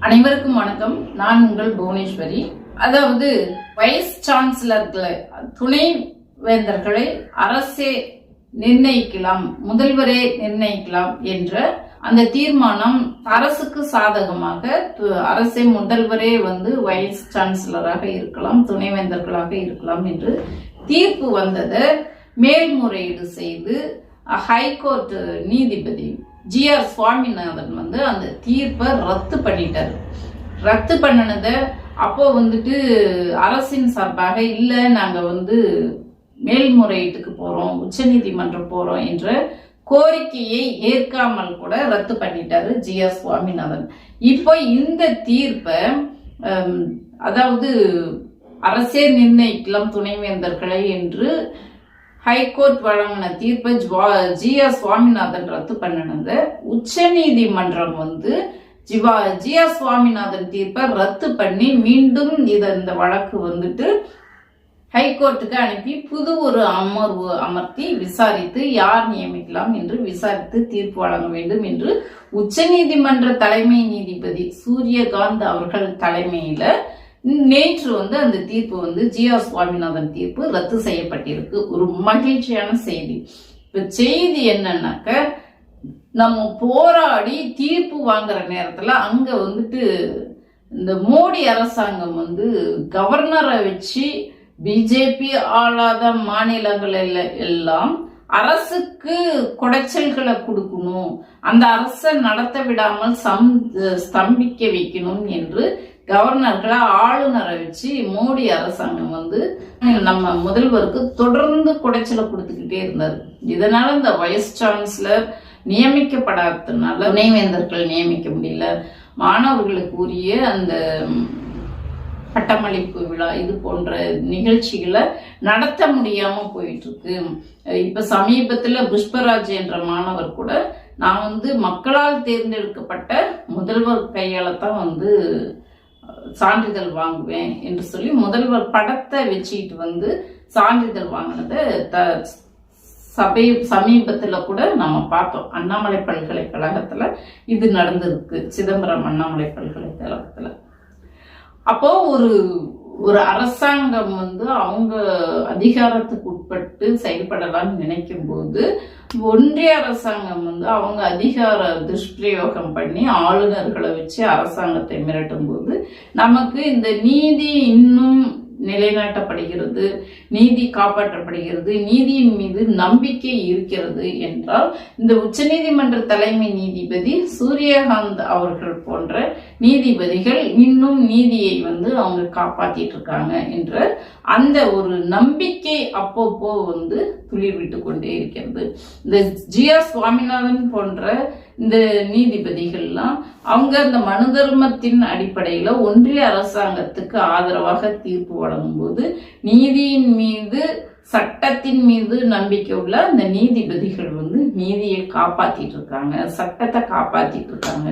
அனைவருக்கும் வணக்கம். நான் உங்கள் புவனேஸ்வரி. அதாவது வைஸ் சான்சலர்களை, துணை வேந்தர்களை அரசே நிர்ணயிக்கலாம், முதல்வரே நிர்ணயிக்கலாம் என்ற அந்த தீர்மானம் அரசுக்கு சாதகமாக அரசே முதல்வரே வைஸ் சான்சலராக இருக்கலாம், துணைவேந்தர்களாக இருக்கலாம் என்று தீர்ப்பு வந்ததை மேல்முறையீடு செய்து ஹைகோர்ட் நீதிபதி GR சுவாமிநாதன் அந்த தீர்ப்பை ரத்து பண்ணிட்டாரு. ரத்து பண்ணினத அப்போ அரசின் சார்பாக இல்ல, நாங்க மேல்முறையீட்டுக்கு போறோம், உச்ச நீதிமன்றம் போறோம் என்ற கோரிக்கையை ஏற்காமல் கூட ரத்து பண்ணிட்டாரு GR சுவாமிநாதன். இப்போ இந்த தீர்ப்பை அதாவது அரசே நிர்ணயிக்கலாம் துணைவேந்தர்களை என்று ஹைகோர்ட் வழங்கின தீர்ப்பை GR சுவாமிநாதன் ரத்து பண்ணினத உச்ச நீதிமன்றம் GR சுவாமிநாதன் தீர்ப்பை ரத்து பண்ணி மீண்டும் இந்த வழக்கு ஹைகோர்ட்டுக்கு அனுப்பி புது ஒரு அமர்வு அமர்த்தி விசாரித்து யார் நியமிக்கலாம் என்று விசாரித்து தீர்ப்பு வழங்க வேண்டும் என்று உச்ச நீதிமன்ற தலைமை நீதிபதி சூரியகாந்த் அவர்கள் தலைமையில நேற்று அந்த தீர்ப்பு GR சுவாமிநாதன் தீர்ப்பு ரத்து செய்யப்பட்டிருக்கு. ஒரு மகிழ்ச்சியான செய்தி. இப்ப செய்தி என்னன்னாக்க, நம்ம போராடி தீர்ப்பு வாங்குற நேரத்துல அங்க இந்த மோடி அரசாங்கம் கவர்னரை வச்சு பிஜேபி ஆளாத மாநிலங்கள் எல்லாம் அரசுக்கு குடைச்சல்களை கொடுக்கணும், அந்த அரசை நடத்த விடாமல் ஸ்தம்பிக்க வைக்கணும் என்று கவர்னர்களை ஆளுநரை வச்சு மோடி அரசாங்கம் நம்ம முதல்வருக்கு தொடர்ந்து குடைச்சலை கொடுத்துக்கிட்டே இருந்தாரு. இதனால இந்த வைஸ் சான்சலர் நியமிக்கப்படாததுனால துணைவேந்தர்கள் நியமிக்க முடியல, மாணவர்களுக்கு உரிய அந்த பட்டமளிப்பு விழா இது போன்ற நிகழ்ச்சிகளை நடத்த முடியாம போயிட்டு இருக்கு. இப்ப சமீபத்துல புஷ்பராஜ் என்ற மாணவர் கூட நான் மக்களால் தேர்ந்தெடுக்கப்பட்ட முதல்வர் கையால தான் சான்றிதழ் வாங்குவேன் என்று சொல்லி முதல்வர் படத்தை வச்சுக்கிட்டு சான்றிதழ் வாங்கினத சமீபத்துல கூட நம்ம பார்த்தோம். அண்ணாமலை பல்கலைக்கழகத்துல இது நடந்திருக்கு, சிதம்பரம் அண்ணாமலை பல்கலைக்கழகத்துல. அப்போ ஒரு அரசாங்கம் அவங்க அதிகாரத்துக்கு உட்பட்டு செயல்படலாம்னு நினைக்கும் போது ஒன்றிய அரசாங்கம் அவங்க அதிகார துஷ்பிரயோகம் பண்ணி ஆளுநர்களை வச்சு அரசாங்கத்தை மிரட்டும் போது நமக்கு இந்த நீதி இன்னும் நிலைநாட்டப்படுகிறது, நீதி காப்பாற்றப்படுகிறது, நீதியின் மீது நம்பிக்கை இருக்கிறது என்றால் இந்த உச்சநீதிமன்ற தலைமை நீதிபதி சூரியகாந்த் அவர்கள் போன்ற நீதிபதிகள் இன்னும் நீதியை அவங்க காப்பாத்திட்டு இருக்காங்க என்ற அந்த ஒரு நம்பிக்கை அப்பப்போ துளிர் விட்டு கொண்டே இருக்கிறது. இந்த GR சுவாமிநாதன் போன்ற இந்த நீதிபதிகள்லாம் அவங்க அந்த மனு தர்மத்தின் அடிப்படையில ஒன்றிய அரசாங்கத்துக்கு ஆதரவாக தீர்ப்பு வழங்கும் போது நீதியின் மீது சட்டத்தின் மீது நம்பிக்கை உள்ள அந்த நீதிபதிகள் நீதியை காப்பாத்திட்டு இருக்காங்க, சட்டத்தை காப்பாத்திட்டு இருக்காங்க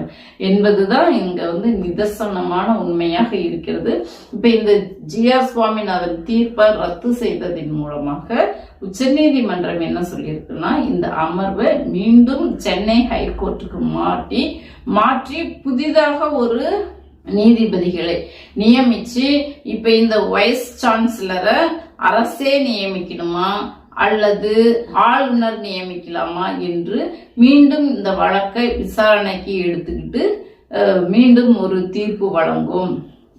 என்பதுதான் இங்க நிதர்சனமான உண்மையாக இருக்கிறது. இப்ப இந்த GR சுவாமிநாதன் தீர்ப்பை ரத்து செய்ததின் மூலமாக உச்ச நீதிமன்றம் என்ன சொல்லியிருக்குன்னா, இந்த அமர்வை மீண்டும் சென்னை ஹைகோர்ட்டுக்கு மாற்றி புதிதாக ஒரு நீதிபதிகளை நியமிச்சு இப்ப இந்த வைஸ் சான்சலரை அரசே நியமிக்கணுமா அல்லது ஆளுநர் நியமிக்கலாமா என்று மீண்டும் இந்த வழக்கை விசாரணைக்கு எடுத்துக்கிட்டு மீண்டும் ஒரு தீர்ப்பு வழங்கும்.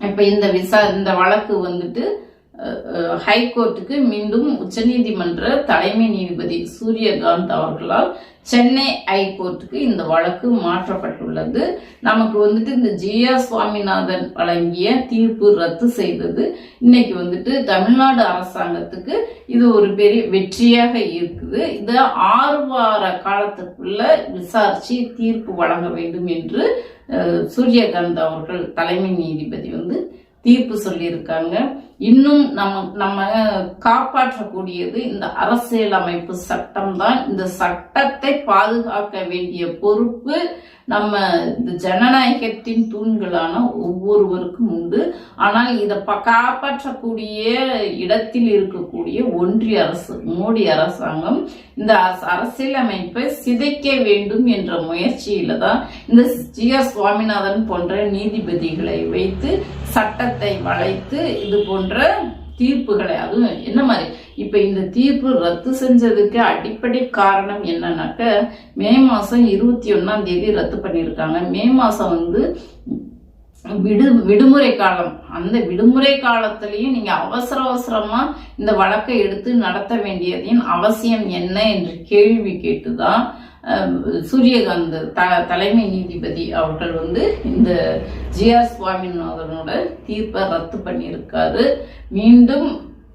இப்ப இந்த வழக்கு ஹைகோர்ட்டுக்கு மீண்டும் உச்சநீதிமன்ற தலைமை நீதிபதி சூரியகாந்த் அவர்களால் சென்னை ஹைகோர்ட்டுக்கு இந்த வழக்கு மாற்றப்பட்டுள்ளது. நமக்கு இந்த GR சுவாமிநாதன் வழங்கிய தீர்ப்பு ரத்து செய்தது இன்னைக்கு தமிழ்நாடு அரசாங்கத்துக்கு இது ஒரு பெரிய வெற்றியாக இருக்குது. இது 6 வார காலத்துக்குள்ள விசாரிச்சு தீர்ப்பு வழங்க வேண்டும் என்று சூரியகாந்த் அவர்கள் தலைமை நீதிபதி தீர்ப்பு சொல்லியிருக்காங்க. இன்னும் நம்ம காப்பாற்றக்கூடியது இந்த அரசியலமைப்பு சட்டம் தான். இந்த சட்டத்தை பாதுகாக்க வேண்டிய பொறுப்பு நம்ம இந்த ஜனநாயகத்தின் தூண்களான ஒவ்வொருவருக்கும் உண்டு. ஆனால் இதை காப்பாற்றக்கூடிய இடத்தில் இருக்கக்கூடிய ஒன்றிய அரசு, மோடி அரசாங்கம் இந்த அரசியலமைப்பை சிதைக்க வேண்டும் என்ற முயற்சியில தான் இந்த ஜி.ஆர். சுவாமிநாதன் போன்ற நீதிபதிகளை வைத்து சட்டத்தை வளைத்து இது போன்ற தீர்ப்புகளை, அதுவும் என்ன மாதிரி இப்ப இந்த தீர்ப்பு ரத்து செஞ்சதுக்கு அடிப்படை காரணம் என்னன்னாக்க, மே மாசம் 21 ரத்து பண்ணியிருக்காங்க. மே மாசம் விடுமுறை காலம். அந்த விடுமுறை காலத்திலையும் நீங்க அவசரமா இந்த வழக்கை எடுத்து நடத்த வேண்டியதின் அவசியம் என்ன என்று கேள்வி கேட்டுதான் சூரியகாந்த் தலைமை நீதிபதி அவர்கள் இந்த ஜி.ஆர். சுவாமிநாதனோட தீர்ப்பை ரத்து பண்ணியிருக்காரு. மீண்டும்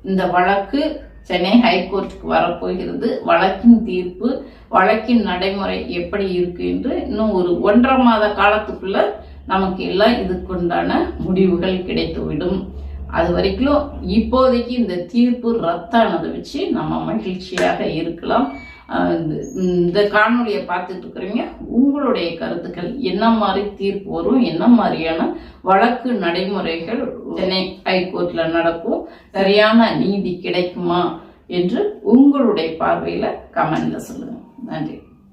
இந்த வழக்கு சென்னை ஹைகோர்ட்டுக்கு வரப்போகிறது. வழக்கின் தீர்ப்பு, வழக்கின் நடைமுறை எப்படி இருக்கு என்று இன்னும் ஒரு 1.5 மாத காலத்துக்குள்ள நமக்கு எல்லாம் இதுக்குண்டான முடிவுகள் கிடைத்துவிடும். அது வரைக்கும் இப்போதைக்கு இந்த தீர்ப்பு ரத்தானதை வச்சு நம்ம மகிழ்ச்சியாக இருக்கலாம். இந்த காணொலியை பார்த்துட்டு இருக்கிறீங்க, உங்களுடைய கருத்துக்கள் என்ன மாதிரி தீர்ப்பு வரும், என்ன மாதிரியான வழக்கு நடைமுறைகள் சென்னை ஹைகோர்ட்ல நடக்கும், சரியான நீதி கிடைக்குமா என்று உங்களுடைய பார்வையில கமெண்ட்ல சொல்லுங்க. நன்றி.